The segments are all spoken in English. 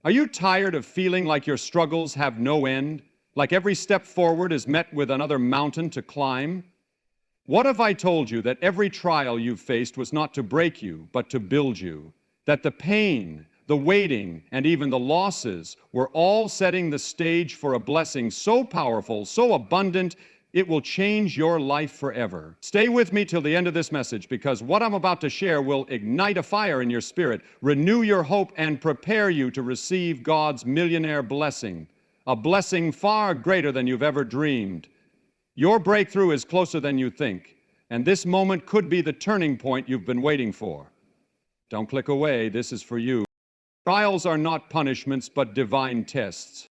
Are you tired of feeling like your struggles have no end? Like every step forward is met with another mountain to climb? What if I told you that every trial you've faced was not to break you, but to build you? That the pain, the waiting, and even the losses were all setting the stage for a blessing so powerful, so abundant, it will change your life forever. Stay with me till the end of this message, because what I'm about to share will ignite a fire in your spirit, renew your hope, and prepare you to receive God's millionaire blessing, a blessing far greater than you've ever dreamed. Your breakthrough is closer than you think, and this moment could be the turning point you've been waiting for. Don't click away, this is for you. Trials are not punishments, but divine tests.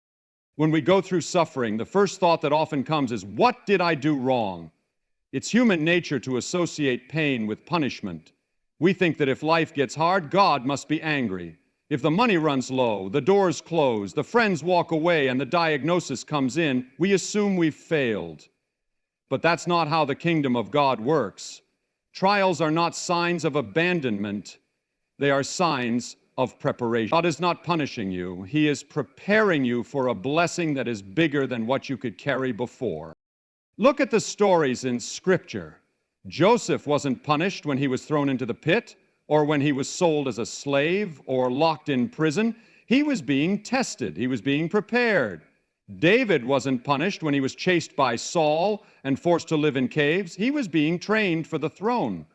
When we go through suffering, the first thought that often comes is, what did I do wrong? It's human nature to associate pain with punishment. We think that if life gets hard, God must be angry. If the money runs low, the doors close, the friends walk away, and the diagnosis comes in, we assume we've failed. But that's not how the kingdom of God works. Trials are not signs of abandonment. They are signs of preparation. God is not punishing you. He is preparing you for a blessing that is bigger than what you could carry before. Look at the stories in Scripture. Joseph wasn't punished when he was thrown into the pit, or when he was sold as a slave, or locked in prison. He was being tested. He was being prepared. David wasn't punished when he was chased by Saul and forced to live in caves. He was being trained for the throne.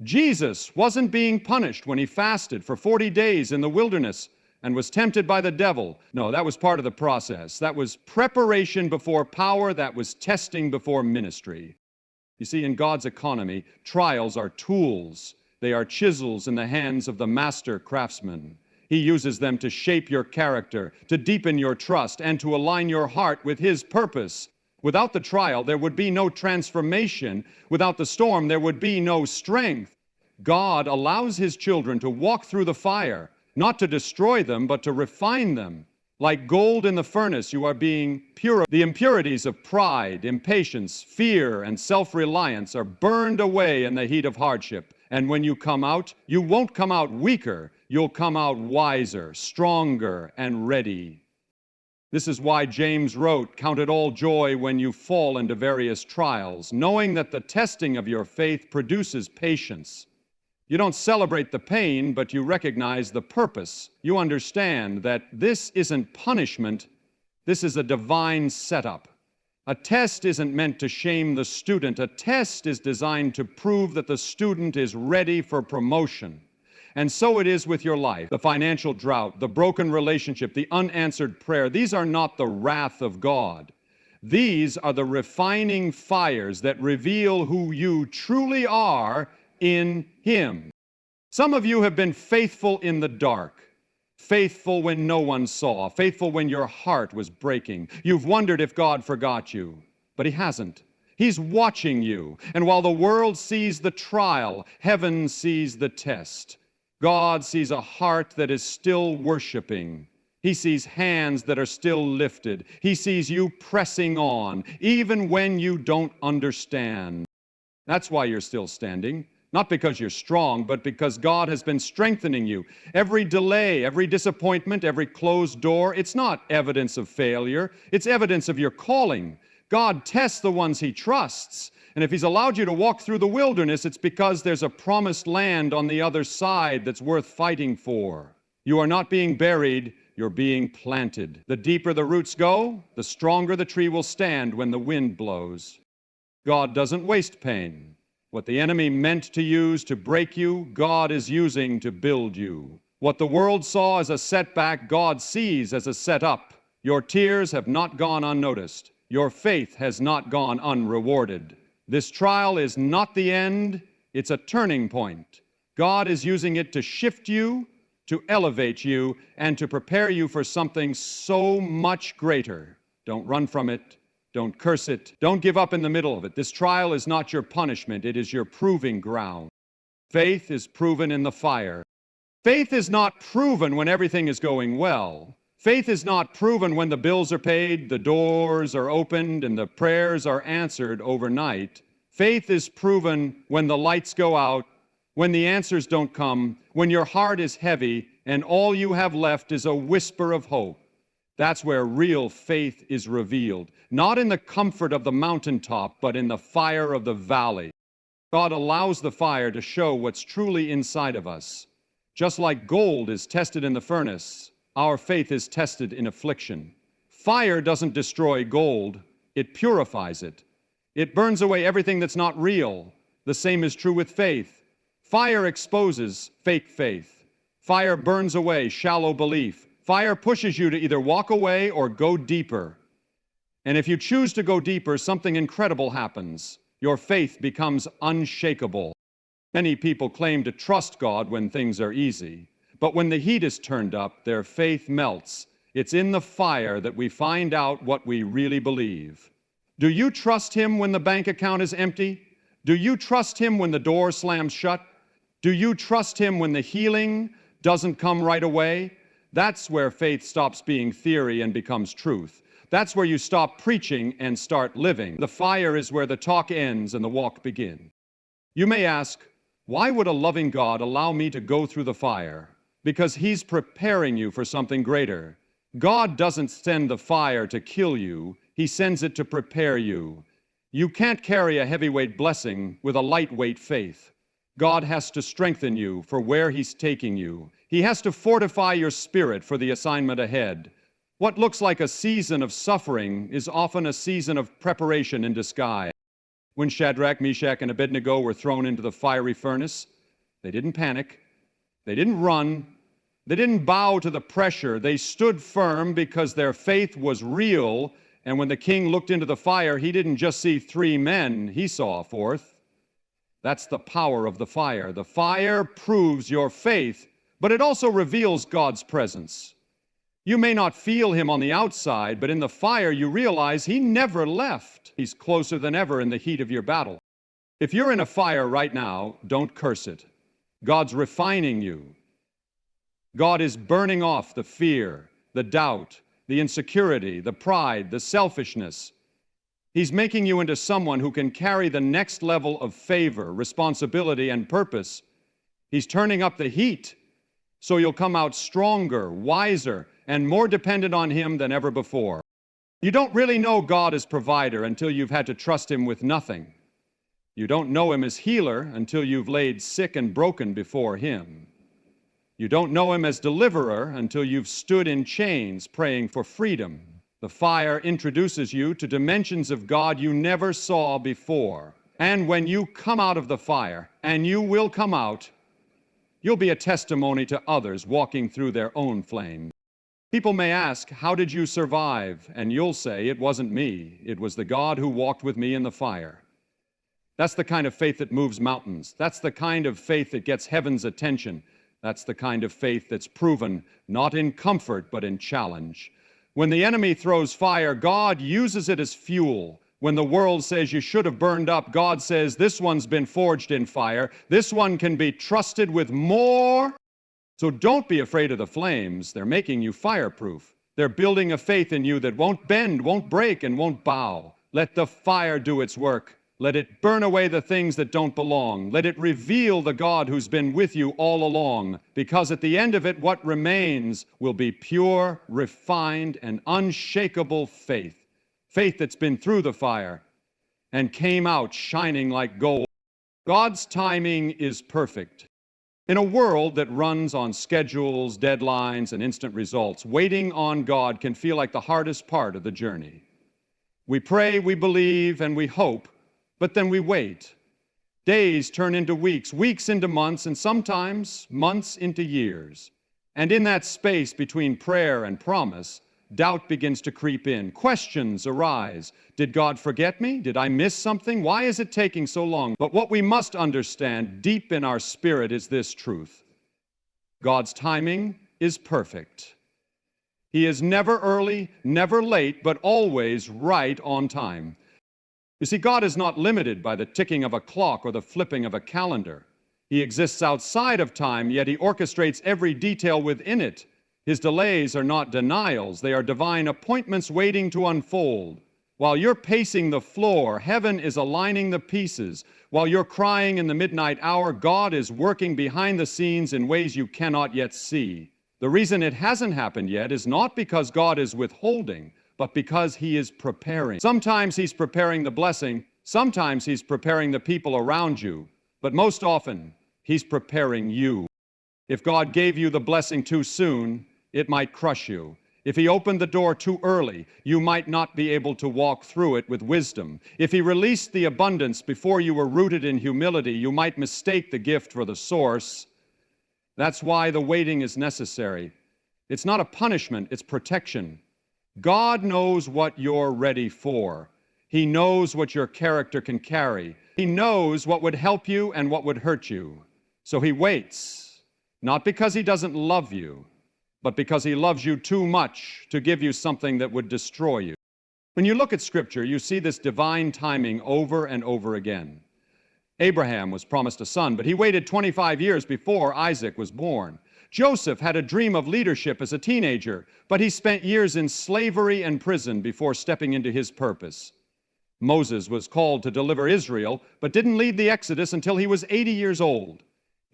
Jesus wasn't being punished when he fasted for 40 days in the wilderness and was tempted by the devil. No, that was part of the process. That was preparation before power. That was testing before ministry. You see, in God's economy, trials are tools. They are chisels in the hands of the master craftsman. He uses them to shape your character, to deepen your trust, and to align your heart with His purpose. Without the trial, there would be no transformation. Without the storm, there would be no strength. God allows His children to walk through the fire, not to destroy them, but to refine them. Like gold in the furnace, you are being purified. The impurities of pride, impatience, fear, and self-reliance are burned away in the heat of hardship. And when you come out, you won't come out weaker. You'll come out wiser, stronger, and ready. This is why James wrote, "Count it all joy when you fall into various trials, knowing that the testing of your faith produces patience." You don't celebrate the pain, but you recognize the purpose. You understand that this isn't punishment, this is a divine setup. A test isn't meant to shame the student. A test is designed to prove that the student is ready for promotion. And so it is with your life. The financial drought, the broken relationship, the unanswered prayer, these are not the wrath of God. These are the refining fires that reveal who you truly are in Him. Some of you have been faithful in the dark, faithful when no one saw, faithful when your heart was breaking. You've wondered if God forgot you, but He hasn't. He's watching you. And while the world sees the trial, heaven sees the test. God sees a heart that is still worshiping. He sees hands that are still lifted. He sees you pressing on, even when you don't understand. That's why you're still standing. Not because you're strong, but because God has been strengthening you. Every delay, every disappointment, every closed door, it's not evidence of failure. It's evidence of your calling. God tests the ones He trusts. And if He's allowed you to walk through the wilderness, it's because there's a promised land on the other side that's worth fighting for. You are not being buried, you're being planted. The deeper the roots go, the stronger the tree will stand when the wind blows. God doesn't waste pain. What the enemy meant to use to break you, God is using to build you. What the world saw as a setback, God sees as a setup. Your tears have not gone unnoticed. Your faith has not gone unrewarded. This trial is not the end, it's a turning point. God is using it to shift you, to elevate you, and to prepare you for something so much greater. Don't run from it. Don't curse it. Don't give up in the middle of it. This trial is not your punishment. It is your proving ground. Faith is proven in the fire. Faith is not proven when everything is going well. Faith is not proven when the bills are paid, the doors are opened, and the prayers are answered overnight. Faith is proven when the lights go out When the answers don't come, when your heart is heavy and all you have left is a whisper of hope, that's where real faith is revealed, not in the comfort of the mountaintop, but in the fire of the valley. God allows the fire to show what's truly inside of us. Just like gold is tested in the furnace, our faith is tested in affliction. Fire doesn't destroy gold, it purifies it. It burns away everything that's not real. The same is true with faith. Fire exposes fake faith. Fire burns away shallow belief. Fire pushes you to either walk away or go deeper. And if you choose to go deeper, something incredible happens. Your faith becomes unshakable. Many people claim to trust God when things are easy, but when the heat is turned up, their faith melts. It's in the fire that we find out what we really believe. Do you trust Him when the bank account is empty? Do you trust Him when the door slams shut? Do you trust Him when the healing doesn't come right away? That's where faith stops being theory and becomes truth. That's where you stop preaching and start living. The fire is where the talk ends and the walk begins. You may ask, why would a loving God allow me to go through the fire? Because He's preparing you for something greater. God doesn't send the fire to kill you. He sends it to prepare you. You can't carry a heavyweight blessing with a lightweight faith. God has to strengthen you for where He's taking you. He has to fortify your spirit for the assignment ahead. What looks like a season of suffering is often a season of preparation in disguise. When Shadrach, Meshach, and Abednego were thrown into the fiery furnace, they didn't panic. They didn't run. They didn't bow to the pressure. They stood firm because their faith was real. And when the king looked into the fire, he didn't just see 3 men, he saw a 4th. That's the power of the fire. The fire proves your faith, but it also reveals God's presence. You may not feel Him on the outside, but in the fire you realize He never left. He's closer than ever in the heat of your battle. If you're in a fire right now, don't curse it. God's refining you. God is burning off the fear, the doubt, the insecurity, the pride, the selfishness. He's making you into someone who can carry the next level of favor, responsibility, and purpose. He's turning up the heat so you'll come out stronger, wiser, and more dependent on Him than ever before. You don't really know God as provider until you've had to trust Him with nothing. You don't know Him as healer until you've laid sick and broken before Him. You don't know Him as deliverer until you've stood in chains praying for freedom. The fire introduces you to dimensions of God you never saw before. And when you come out of the fire, and you will come out, you'll be a testimony to others walking through their own flame. People may ask, how did you survive? And you'll say, it wasn't me. It was the God who walked with me in the fire. That's the kind of faith that moves mountains. That's the kind of faith that gets heaven's attention. That's the kind of faith that's proven not in comfort, but in challenge. When the enemy throws fire, God uses it as fuel. When the world says you should have burned up, God says this one's been forged in fire. This one can be trusted with more. So don't be afraid of the flames. They're making you fireproof. They're building a faith in you that won't bend, won't break, and won't bow. Let the fire do its work. Let it burn away the things that don't belong. Let it reveal the God who's been with you all along. Because at the end of it, what remains will be pure, refined, and unshakable faith. Faith that's been through the fire and came out shining like gold. God's timing is perfect. In a world that runs on schedules, deadlines, and instant results, waiting on God can feel like the hardest part of the journey. We pray, we believe, and we hope, but then we wait. Days turn into weeks, weeks into months, and sometimes months into years. And in that space between prayer and promise, doubt begins to creep in. Questions arise. Did God forget me? Did I miss something? Why is it taking so long? But what we must understand deep in our spirit is this truth. God's timing is perfect. He is never early, never late, but always right on time. You see, God is not limited by the ticking of a clock or the flipping of a calendar. He exists outside of time, yet He orchestrates every detail within it. His delays are not denials. They are divine appointments waiting to unfold. While you're pacing the floor, heaven is aligning the pieces. While you're crying in the midnight hour, God is working behind the scenes in ways you cannot yet see. The reason it hasn't happened yet is not because God is withholding, but because He is preparing. Sometimes He's preparing the blessing, sometimes He's preparing the people around you, but most often, He's preparing you. If God gave you the blessing too soon, it might crush you. If He opened the door too early, you might not be able to walk through it with wisdom. If He released the abundance before you were rooted in humility, you might mistake the gift for the source. That's why the waiting is necessary. It's not a punishment, it's protection. God knows what you're ready for. He knows what your character can carry. He knows what would help you and what would hurt you. So He waits, not because He doesn't love you, but because He loves you too much to give you something that would destroy you. When you look at Scripture, you see this divine timing over and over again. Abraham was promised a son, but he waited 25 years before Isaac was born. Joseph had a dream of leadership as a teenager, but he spent years in slavery and prison before stepping into his purpose. Moses was called to deliver Israel, but didn't lead the Exodus until he was 80 years old.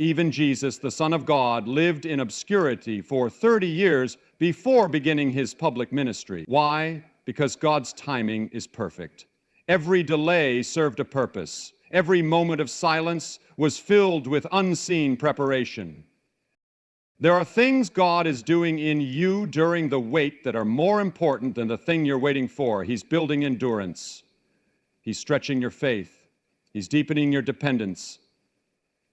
Even Jesus, the Son of God, lived in obscurity for 30 years before beginning His public ministry. Why? Because God's timing is perfect. Every delay served a purpose. Every moment of silence was filled with unseen preparation. There are things God is doing in you during the wait that are more important than the thing you're waiting for. He's building endurance. He's stretching your faith. He's deepening your dependence.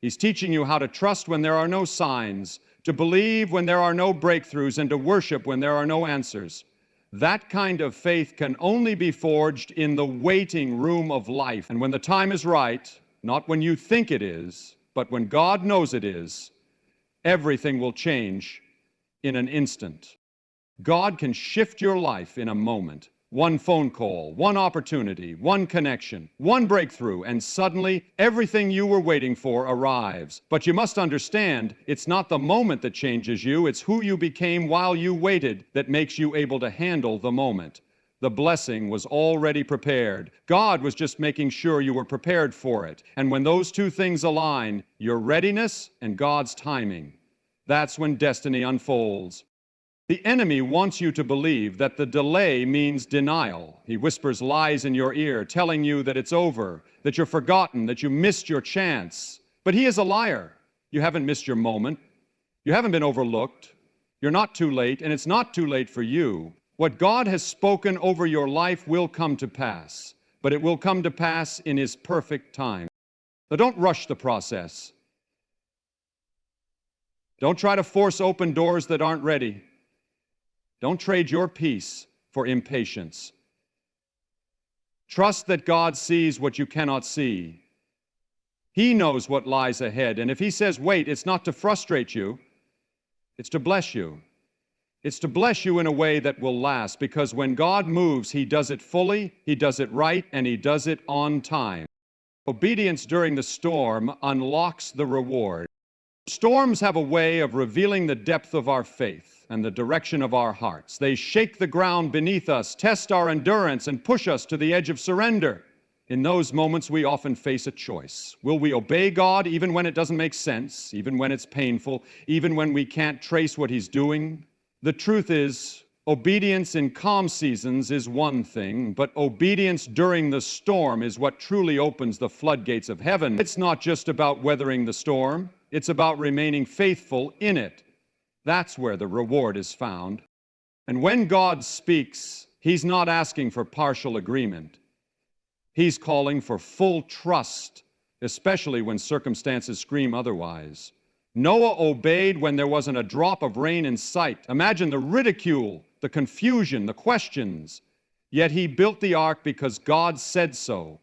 He's teaching you how to trust when there are no signs, to believe when there are no breakthroughs, and to worship when there are no answers. That kind of faith can only be forged in the waiting room of life. And when the time is right, not when you think it is, but when God knows it is, everything will change in an instant. God can shift your life in a moment. One phone call, one opportunity, one connection, one breakthrough, and suddenly everything you were waiting for arrives. But you must understand, it's not the moment that changes you, it's who you became while you waited that makes you able to handle the moment. The blessing was already prepared. God was just making sure you were prepared for it. And when those two things align, your readiness and God's timing, that's when destiny unfolds. The enemy wants you to believe that the delay means denial. He whispers lies in your ear, telling you that it's over, that you're forgotten, that you missed your chance. But he is a liar. You haven't missed your moment. You haven't been overlooked. You're not too late, and it's not too late for you. What God has spoken over your life will come to pass, but it will come to pass in His perfect time. So don't rush the process. Don't try to force open doors that aren't ready. Don't trade your peace for impatience. Trust that God sees what you cannot see. He knows what lies ahead, and if He says wait, it's not to frustrate you, it's to bless you. It's to bless you in a way that will last, because when God moves, He does it fully, He does it right, and He does it on time. Obedience during the storm unlocks the reward. Storms have a way of revealing the depth of our faith and the direction of our hearts. They shake the ground beneath us, test our endurance, and push us to the edge of surrender. In those moments, we often face a choice. Will we obey God even when it doesn't make sense, even when it's painful, even when we can't trace what He's doing? The truth is, obedience in calm seasons is one thing, but obedience during the storm is what truly opens the floodgates of heaven. It's not just about weathering the storm. It's about remaining faithful in it. That's where the reward is found. And when God speaks, He's not asking for partial agreement. He's calling for full trust, especially when circumstances scream otherwise. Noah obeyed when there wasn't a drop of rain in sight. Imagine the ridicule, the confusion, the questions. Yet he built the ark because God said so.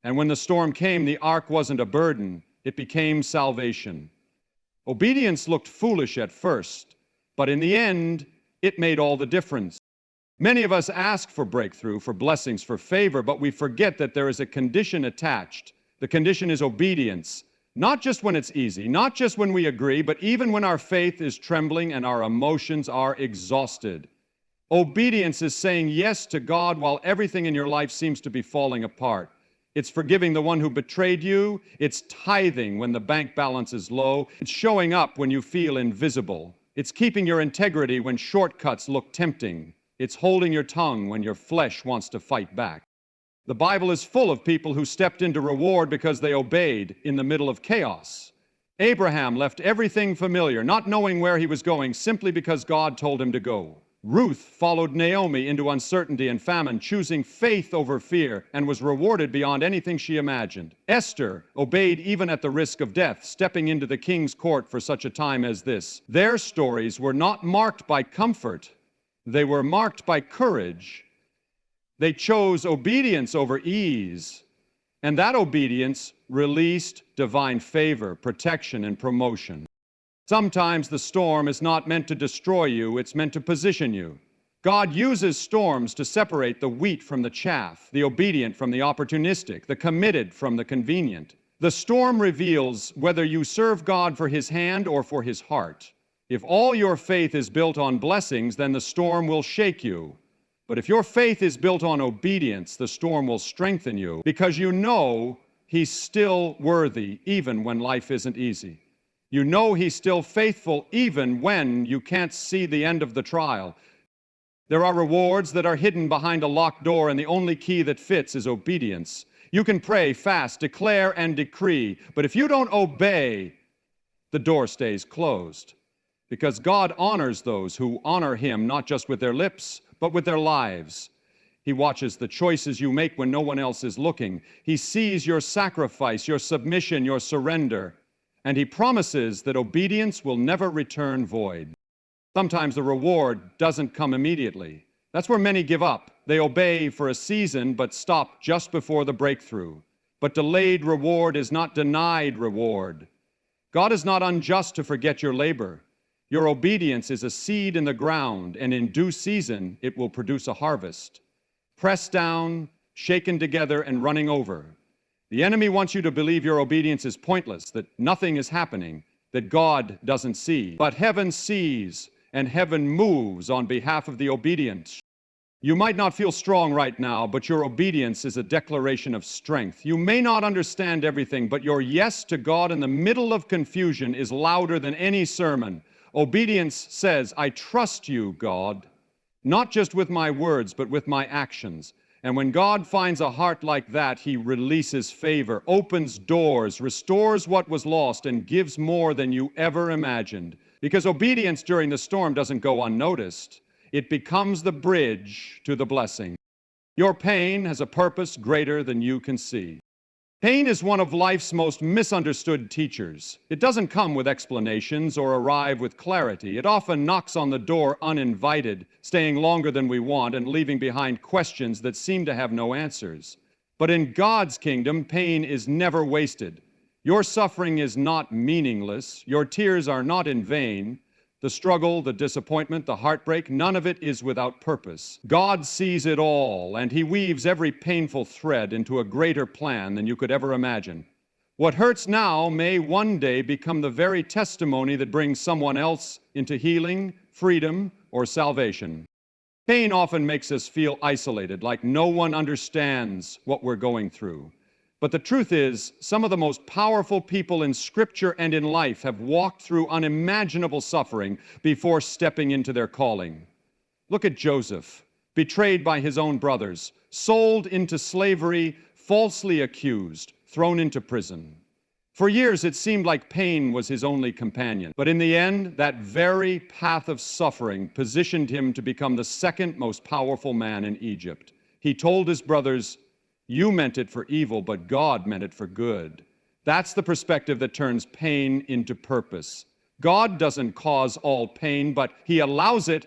And when the storm came, the ark wasn't a burden. It became salvation. Obedience looked foolish at first, but in the end, it made all the difference. Many of us ask for breakthrough, for blessings, for favor, but we forget that there is a condition attached. The condition is obedience. Not just when it's easy, not just when we agree, but even when our faith is trembling and our emotions are exhausted. Obedience is saying yes to God while everything in your life seems to be falling apart. It's forgiving the one who betrayed you. It's tithing when the bank balance is low. It's showing up when you feel invisible. It's keeping your integrity when shortcuts look tempting. It's holding your tongue when your flesh wants to fight back. The Bible is full of people who stepped into reward because they obeyed in the middle of chaos. Abraham left everything familiar, not knowing where he was going, simply because God told him to go. Ruth followed Naomi into uncertainty and famine, choosing faith over fear, and was rewarded beyond anything she imagined. Esther obeyed even at the risk of death, stepping into the king's court for such a time as this. Their stories were not marked by comfort. They were marked by courage. They chose obedience over ease, and that obedience released divine favor, protection, and promotion. Sometimes the storm is not meant to destroy you, it's meant to position you. God uses storms to separate the wheat from the chaff, the obedient from the opportunistic, the committed from the convenient. The storm reveals whether you serve God for His hand or for His heart. If all your faith is built on blessings, then the storm will shake you. But if your faith is built on obedience, the storm will strengthen you because you know He's still worthy even when life isn't easy. You know He's still faithful even when you can't see the end of the trial. There are rewards that are hidden behind a locked door, and the only key that fits is obedience. You can pray, fast, declare, and decree, but if you don't obey, the door stays closed. Because God honors those who honor Him not just with their lips, but with their lives. He watches the choices you make when no one else is looking. He sees your sacrifice, your submission, your surrender. And He promises that obedience will never return void. Sometimes the reward doesn't come immediately. That's where many give up. They obey for a season, but stop just before the breakthrough. But delayed reward is not denied reward. God is not unjust to forget your labor. Your obedience is a seed in the ground, and in due season it will produce a harvest. Pressed down, shaken together, and running over. The enemy wants you to believe your obedience is pointless, that nothing is happening, that God doesn't see. But heaven sees, and heaven moves on behalf of the obedient. You might not feel strong right now, but your obedience is a declaration of strength. You may not understand everything, but your yes to God in the middle of confusion is louder than any sermon. Obedience says, I trust you, God, not just with my words, but with my actions. And when God finds a heart like that, He releases favor, opens doors, restores what was lost, and gives more than you ever imagined. Because obedience during the storm doesn't go unnoticed. It becomes the bridge to the blessing. Your pain has a purpose greater than you can see. Pain is one of life's most misunderstood teachers. It doesn't come with explanations or arrive with clarity. It often knocks on the door uninvited, staying longer than we want and leaving behind questions that seem to have no answers. But in God's kingdom, pain is never wasted. Your suffering is not meaningless. Your tears are not in vain. The struggle, the disappointment, the heartbreak, none of it is without purpose. God sees it all, and He weaves every painful thread into a greater plan than you could ever imagine. What hurts now may one day become the very testimony that brings someone else into healing, freedom, or salvation. Pain often makes us feel isolated, like no one understands what we're going through. But the truth is, some of the most powerful people in Scripture and in life have walked through unimaginable suffering before stepping into their calling. Look at Joseph, betrayed by his own brothers, sold into slavery, falsely accused, thrown into prison. For years, it seemed like pain was his only companion. But in the end, that very path of suffering positioned him to become the second most powerful man in Egypt. He told his brothers, "You meant it for evil, but God meant it for good." That's the perspective that turns pain into purpose. God doesn't cause all pain, but He allows it,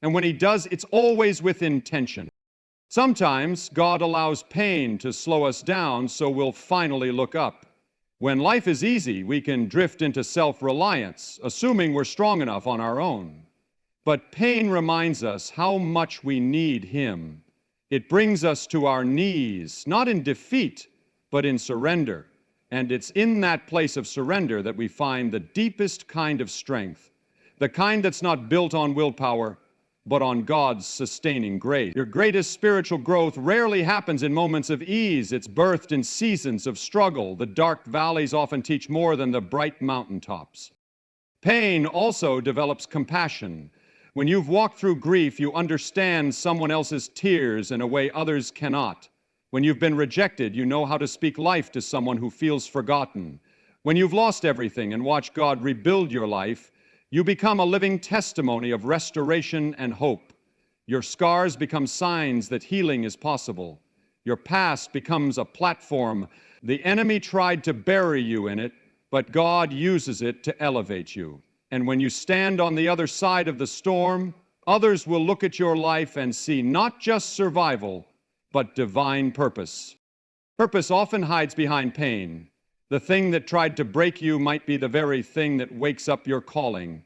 and when He does, it's always with intention. Sometimes God allows pain to slow us down so we'll finally look up. When life is easy, we can drift into self-reliance, assuming we're strong enough on our own. But pain reminds us how much we need Him. It brings us to our knees, not in defeat, but in surrender. And it's in that place of surrender that we find the deepest kind of strength, the kind that's not built on willpower, but on God's sustaining grace. Your greatest spiritual growth rarely happens in moments of ease. It's birthed in seasons of struggle. The dark valleys often teach more than the bright mountaintops. Pain also develops compassion. When you've walked through grief, you understand someone else's tears in a way others cannot. When you've been rejected, you know how to speak life to someone who feels forgotten. When you've lost everything and watched God rebuild your life, you become a living testimony of restoration and hope. Your scars become signs that healing is possible. Your past becomes a platform. The enemy tried to bury you in it, but God uses it to elevate you. And when you stand on the other side of the storm, others will look at your life and see not just survival, but divine purpose. Purpose often hides behind pain. The thing that tried to break you might be the very thing that wakes up your calling.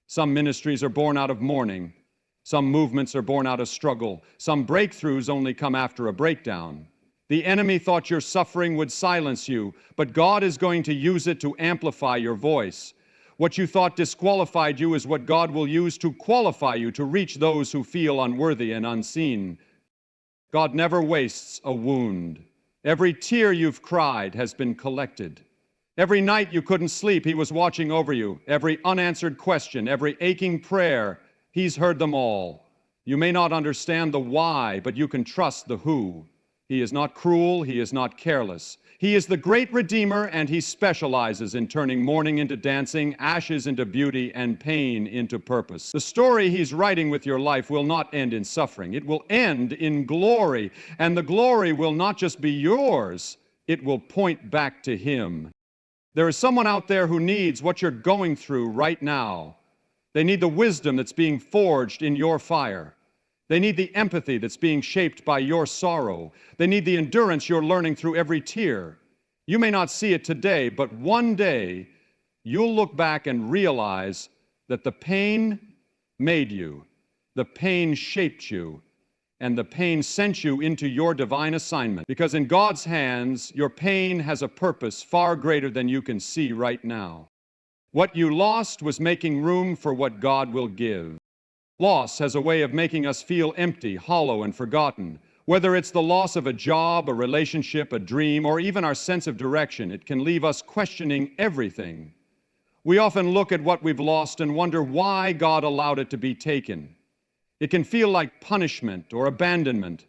Some ministries are born out of mourning. Some movements are born out of struggle. Some breakthroughs only come after a breakdown. The enemy thought your suffering would silence you, but God is going to use it to amplify your voice. What you thought disqualified you is what God will use to qualify you to reach those who feel unworthy and unseen. God never wastes a wound. Every tear you've cried has been collected. Every night you couldn't sleep, He was watching over you. Every unanswered question, every aching prayer, He's heard them all. You may not understand the why, but you can trust the who. He is not cruel, He is not careless. He is the great Redeemer, and He specializes in turning mourning into dancing, ashes into beauty, and pain into purpose. The story He's writing with your life will not end in suffering. It will end in glory, and the glory will not just be yours, it will point back to Him. There is someone out there who needs what you're going through right now. They need the wisdom that's being forged in your fire. They need the empathy that's being shaped by your sorrow. They need the endurance you're learning through every tear. You may not see it today, but one day you'll look back and realize that the pain made you, the pain shaped you, and the pain sent you into your divine assignment. Because in God's hands, your pain has a purpose far greater than you can see right now. What you lost was making room for what God will give. Loss has a way of making us feel empty, hollow, and forgotten. Whether it's the loss of a job, a relationship, a dream, or even our sense of direction, it can leave us questioning everything. We often look at what we've lost and wonder why God allowed it to be taken. It can feel like punishment or abandonment.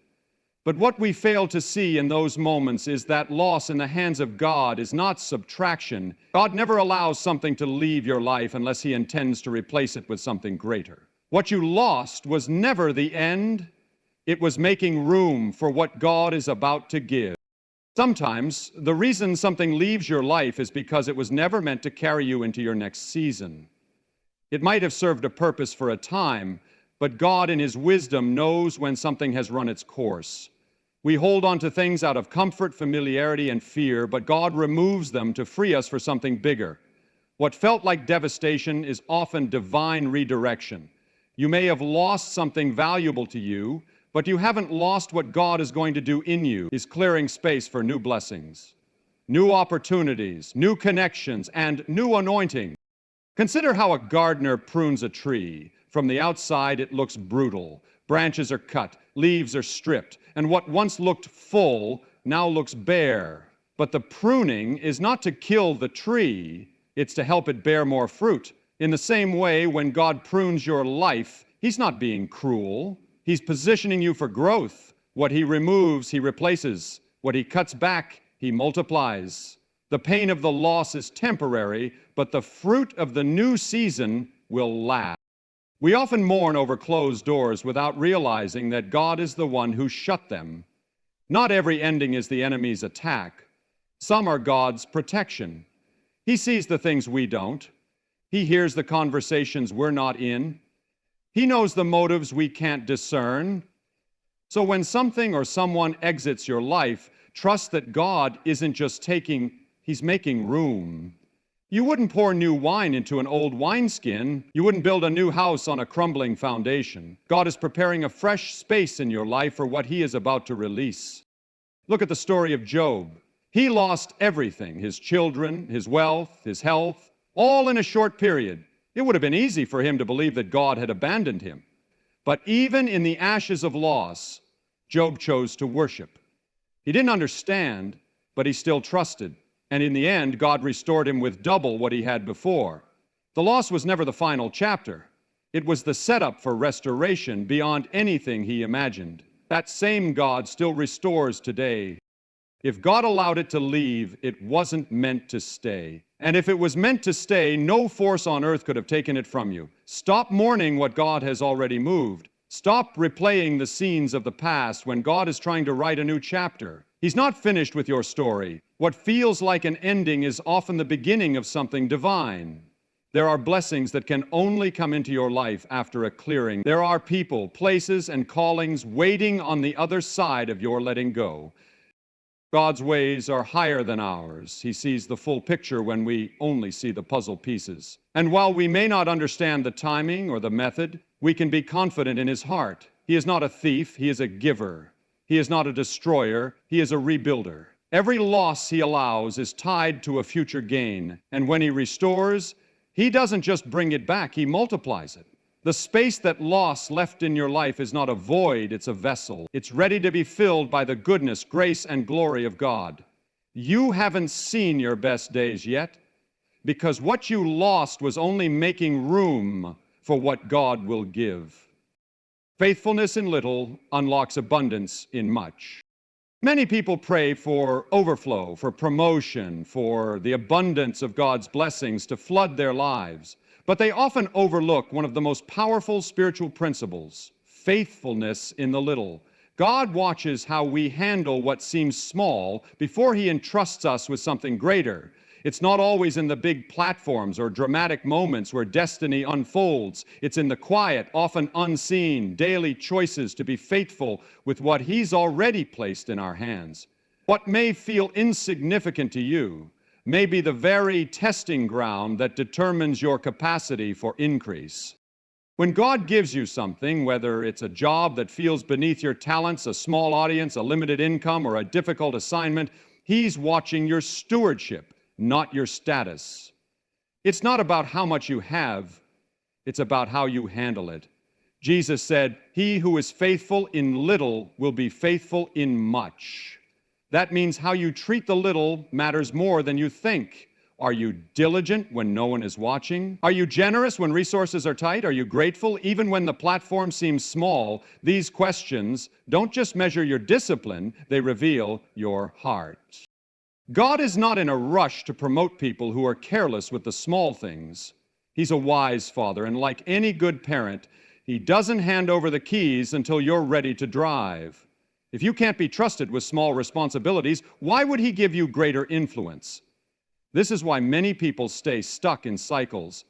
But what we fail to see in those moments is that loss in the hands of God is not subtraction. God never allows something to leave your life unless He intends to replace it with something greater. What you lost was never the end. It was making room for what God is about to give. Sometimes the reason something leaves your life is because it was never meant to carry you into your next season. It might have served a purpose for a time, but God in His wisdom knows when something has run its course. We hold on to things out of comfort, familiarity, and fear, but God removes them to free us for something bigger. What felt like devastation is often divine redirection. You may have lost something valuable to you, but you haven't lost what God is going to do in you. He's clearing space for new blessings, new opportunities, new connections, and new anointing. Consider how a gardener prunes a tree. From the outside, it looks brutal. Branches are cut, leaves are stripped, and what once looked full now looks bare. But the pruning is not to kill the tree, it's to help it bear more fruit. In the same way, when God prunes your life, He's not being cruel. He's positioning you for growth. What He removes, He replaces. What He cuts back, He multiplies. The pain of the loss is temporary, but the fruit of the new season will last. We often mourn over closed doors without realizing that God is the one who shut them. Not every ending is the enemy's attack. Some are God's protection. He sees the things we don't. He hears the conversations we're not in. He knows the motives we can't discern. So when something or someone exits your life, trust that God isn't just taking, He's making room. You wouldn't pour new wine into an old wineskin. You wouldn't build a new house on a crumbling foundation. God is preparing a fresh space in your life for what He is about to release. Look at the story of Job. He lost everything, his children, his wealth, his health, all in a short period. It would have been easy for him to believe that God had abandoned him. But even in the ashes of loss, Job chose to worship. He didn't understand, but he still trusted. And in the end, God restored him with double what he had before. The loss was never the final chapter. It was the setup for restoration beyond anything he imagined. That same God still restores today. If God allowed it to leave, it wasn't meant to stay. And if it was meant to stay, no force on earth could have taken it from you. Stop mourning what God has already moved. Stop replaying the scenes of the past when God is trying to write a new chapter. He's not finished with your story. What feels like an ending is often the beginning of something divine. There are blessings that can only come into your life after a clearing. There are people, places, and callings waiting on the other side of your letting go. God's ways are higher than ours. He sees the full picture when we only see the puzzle pieces. And while we may not understand the timing or the method, we can be confident in His heart. He is not a thief, He is a giver. He is not a destroyer, He is a rebuilder. Every loss He allows is tied to a future gain. And when He restores, He doesn't just bring it back, He multiplies it. The space that loss left in your life is not a void, it's a vessel. It's ready to be filled by the goodness, grace, and glory of God. You haven't seen your best days yet, because what you lost was only making room for what God will give. Faithfulness in little unlocks abundance in much. Many people pray for overflow, for promotion, for the abundance of God's blessings to flood their lives. But they often overlook one of the most powerful spiritual principles, faithfulness in the little. God watches how we handle what seems small before He entrusts us with something greater. It's not always in the big platforms or dramatic moments where destiny unfolds. It's in the quiet, often unseen, daily choices to be faithful with what He's already placed in our hands. What may feel insignificant to you may be the very testing ground that determines your capacity for increase. When God gives you something, whether it's a job that feels beneath your talents, a small audience, a limited income, or a difficult assignment, He's watching your stewardship, not your status. It's not about how much you have, it's about how you handle it. Jesus said, "He who is faithful in little will be faithful in much." That means how you treat the little matters more than you think. Are you diligent when no one is watching? Are you generous when resources are tight? Are you grateful even when the platform seems small? These questions don't just measure your discipline, they reveal your heart. God is not in a rush to promote people who are careless with the small things. He's a wise father, and like any good parent, He doesn't hand over the keys until you're ready to drive. If you can't be trusted with small responsibilities, why would He give you greater influence? This is why many people stay stuck in cycles.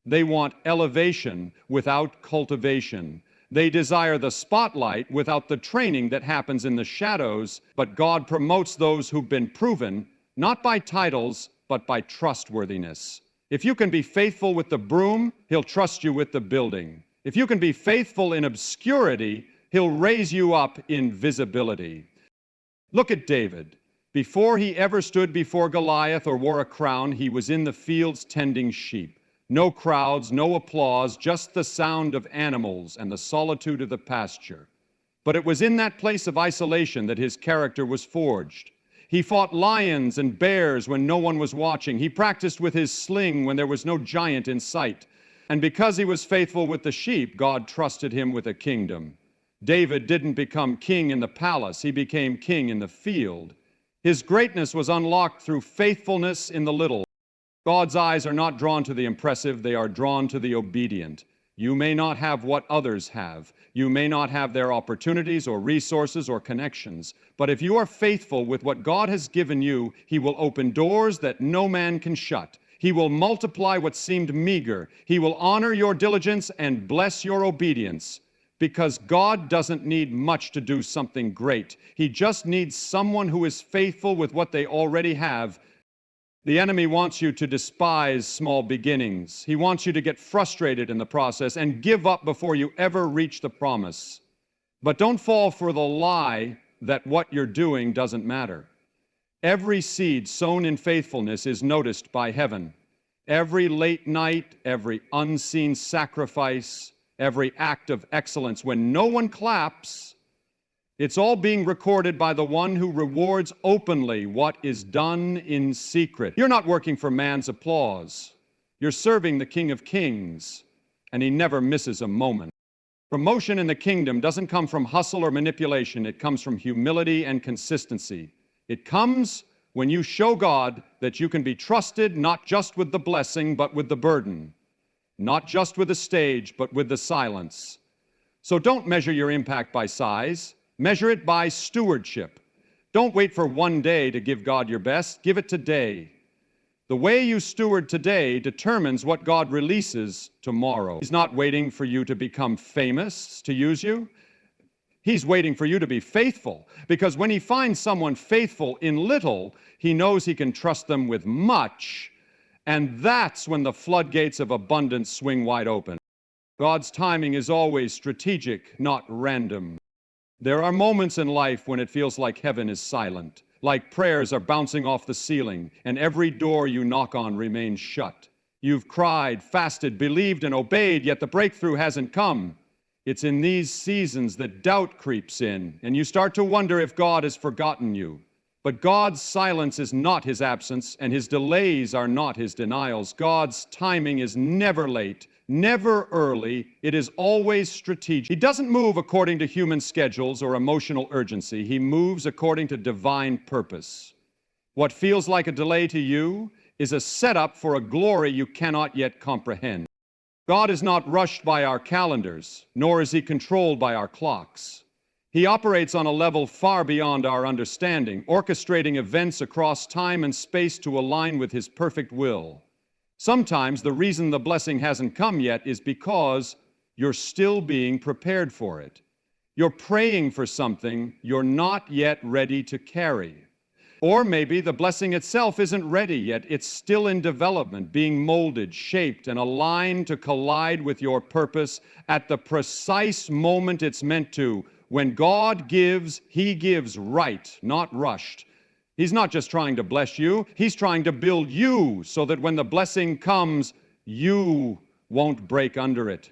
They want elevation without cultivation. They desire the spotlight without the training that happens in the shadows, but God promotes those who've been proven, not by titles, but by trustworthiness. If you can be faithful with the broom, He'll trust you with the building. If you can be faithful in obscurity, He'll raise you up in visibility. Look at David. Before he ever stood before Goliath or wore a crown, he was in the fields tending sheep. No crowds, no applause, just the sound of animals and the solitude of the pasture. But it was in that place of isolation that his character was forged. He fought lions and bears when no one was watching. He practiced with his sling when there was no giant in sight. And because he was faithful with the sheep, God trusted him with a kingdom. David didn't become king in the palace, he became king in the field. His greatness was unlocked through faithfulness in the little. God's eyes are not drawn to the impressive, they are drawn to the obedient. You may not have what others have. You may not have their opportunities or resources or connections. But if you are faithful with what God has given you, He will open doors that no man can shut. He will multiply what seemed meager. He will honor your diligence and bless your obedience. Because God doesn't need much to do something great. He just needs someone who is faithful with what they already have. The enemy wants you to despise small beginnings. He wants you to get frustrated in the process and give up before you ever reach the promise. But don't fall for the lie that what you're doing doesn't matter. Every seed sown in faithfulness is noticed by heaven. Every late night, every unseen sacrifice, every act of excellence, when no one claps, it's all being recorded by the one who rewards openly what is done in secret. You're not working for man's applause. You're serving the King of Kings, and he never misses a moment. Promotion in the kingdom doesn't come from hustle or manipulation. It comes from humility and consistency. It comes when you show God that you can be trusted not just with the blessing, but with the burden. Not just with the stage, but with the silence. So don't measure your impact by size. Measure it by stewardship. Don't wait for one day to give God your best. Give it today. The way you steward today determines what God releases tomorrow. He's not waiting for you to become famous to use you. He's waiting for you to be faithful, because when he finds someone faithful in little, he knows he can trust them with much, and that's when the floodgates of abundance swing wide open. God's timing is always strategic, not random. There are moments in life when it feels like heaven is silent, like prayers are bouncing off the ceiling, and every door you knock on remains shut. You've cried, fasted, believed, and obeyed, yet the breakthrough hasn't come. It's in these seasons that doubt creeps in, and you start to wonder if God has forgotten you. But God's silence is not his absence, and his delays are not his denials. God's timing is never late, never early. It is always strategic. He doesn't move according to human schedules or emotional urgency. He moves according to divine purpose. What feels like a delay to you is a setup for a glory you cannot yet comprehend. God is not rushed by our calendars, nor is he controlled by our clocks. He operates on a level far beyond our understanding, orchestrating events across time and space to align with his perfect will. Sometimes the reason the blessing hasn't come yet is because you're still being prepared for it. You're praying for something you're not yet ready to carry. Or maybe the blessing itself isn't ready yet. It's still in development, being molded, shaped, and aligned to collide with your purpose at the precise moment it's meant to. When God gives, he gives right, not rushed. He's not just trying to bless you, he's trying to build you so that when the blessing comes, you won't break under it.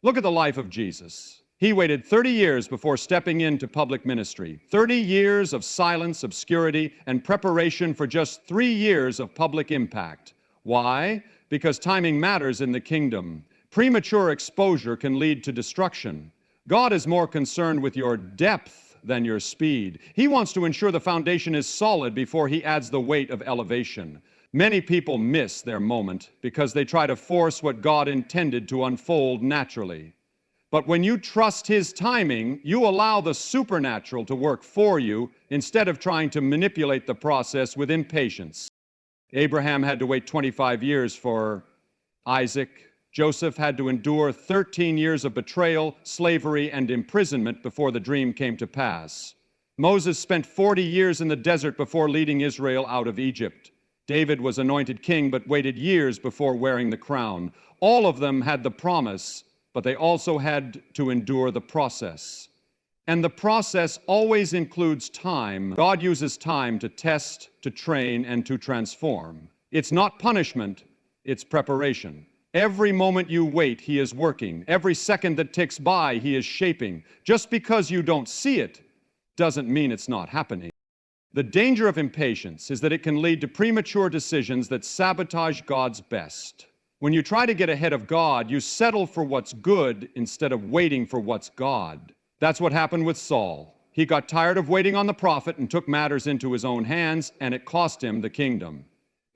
Look at the life of Jesus. He waited 30 years before stepping into public ministry. 30 years of silence, obscurity, and preparation for just 3 years of public impact. Why? Because timing matters in the kingdom. Premature exposure can lead to destruction. God is more concerned with your depth than your speed. He wants to ensure the foundation is solid before he adds the weight of elevation. Many people miss their moment because they try to force what God intended to unfold naturally. But when you trust his timing, you allow the supernatural to work for you instead of trying to manipulate the process with impatience. Abraham had to wait 25 years for Isaac. Joseph had to endure 13 years of betrayal, slavery, and imprisonment before the dream came to pass. Moses spent 40 years in the desert before leading Israel out of Egypt. David was anointed king but waited years before wearing the crown. All of them had the promise, but they also had to endure the process. And the process always includes time. God uses time to test, to train, and to transform. It's not punishment, it's preparation. Every moment you wait, he is working. Every second that ticks by, he is shaping. Just because you don't see it doesn't mean it's not happening. The danger of impatience is that it can lead to premature decisions that sabotage God's best. When you try to get ahead of God, you settle for what's good instead of waiting for what's God. That's what happened with Saul. He got tired of waiting on the prophet and took matters into his own hands, and it cost him the kingdom.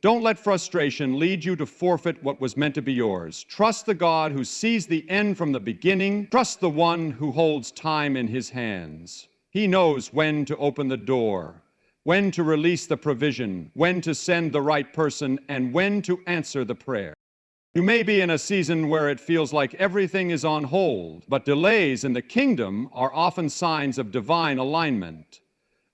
Don't let frustration lead you to forfeit what was meant to be yours. Trust the God who sees the end from the beginning. Trust the one who holds time in his hands. He knows when to open the door, when to release the provision, when to send the right person, and when to answer the prayer. You may be in a season where it feels like everything is on hold, but delays in the kingdom are often signs of divine alignment.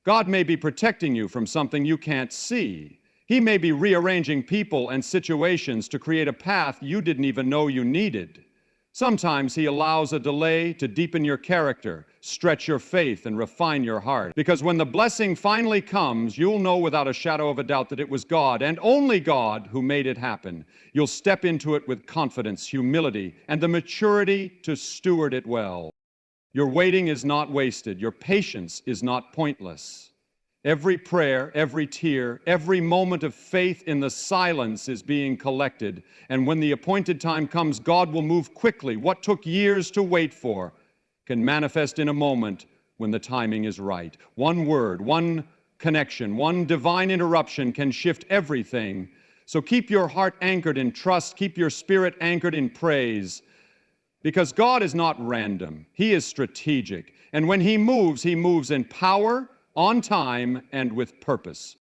God may be protecting you from something you can't see. He may be rearranging people and situations to create a path you didn't even know you needed. Sometimes He allows a delay to deepen your character, stretch your faith, and refine your heart. Because when the blessing finally comes, you'll know without a shadow of a doubt that it was God, and only God, who made it happen. You'll step into it with confidence, humility, and the maturity to steward it well. Your waiting is not wasted. Your patience is not pointless. Every prayer, every tear, every moment of faith in the silence is being collected. And when the appointed time comes, God will move quickly. What took years to wait for can manifest in a moment when the timing is right. One word, one connection, one divine interruption can shift everything. So keep your heart anchored in trust, keep your spirit anchored in praise, because God is not random. He is strategic. And when He moves in power, on time, and with purpose.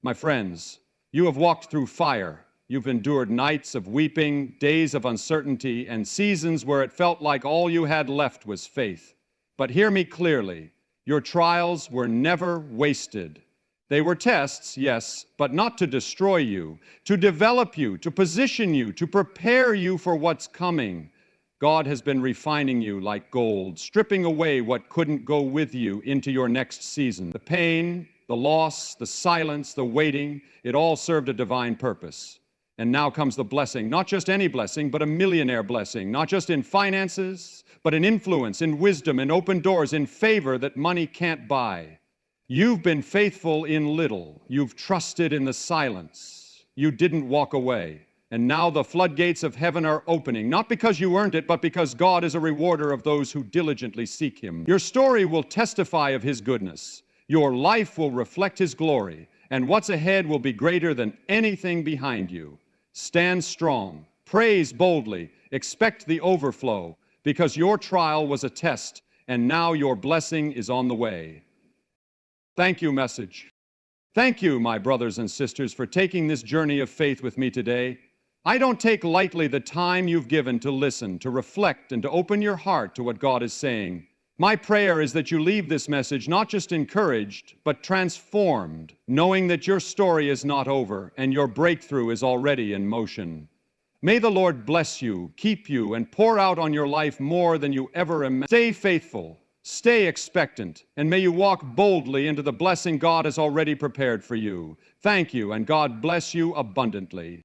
My friends, you have walked through fire. You've endured nights of weeping, days of uncertainty, and seasons where it felt like all you had left was faith. But hear me clearly. Your trials were never wasted. They were tests, yes, but not to destroy you, to develop you, to position you, to prepare you for what's coming. God has been refining you like gold, stripping away what couldn't go with you into your next season. The pain, the loss, the silence, the waiting, it all served a divine purpose. And now comes the blessing, not just any blessing, but a millionaire blessing, not just in finances, but in influence, in wisdom, in open doors, in favor that money can't buy. You've been faithful in little. You've trusted in the silence. You didn't walk away. And now the floodgates of heaven are opening, not because you earned it, but because God is a rewarder of those who diligently seek Him. Your story will testify of His goodness. Your life will reflect His glory, and what's ahead will be greater than anything behind you. Stand strong, praise boldly, expect the overflow, because your trial was a test, and now your blessing is on the way. Thank you, message. Thank you, my brothers and sisters, for taking this journey of faith with me today. I don't take lightly the time you've given to listen, to reflect, and to open your heart to what God is saying. My prayer is that you leave this message not just encouraged, but transformed, knowing that your story is not over and your breakthrough is already in motion. May the Lord bless you, keep you, and pour out on your life more than you ever imagined. Stay faithful, stay expectant, and may you walk boldly into the blessing God has already prepared for you. Thank you, and God bless you abundantly.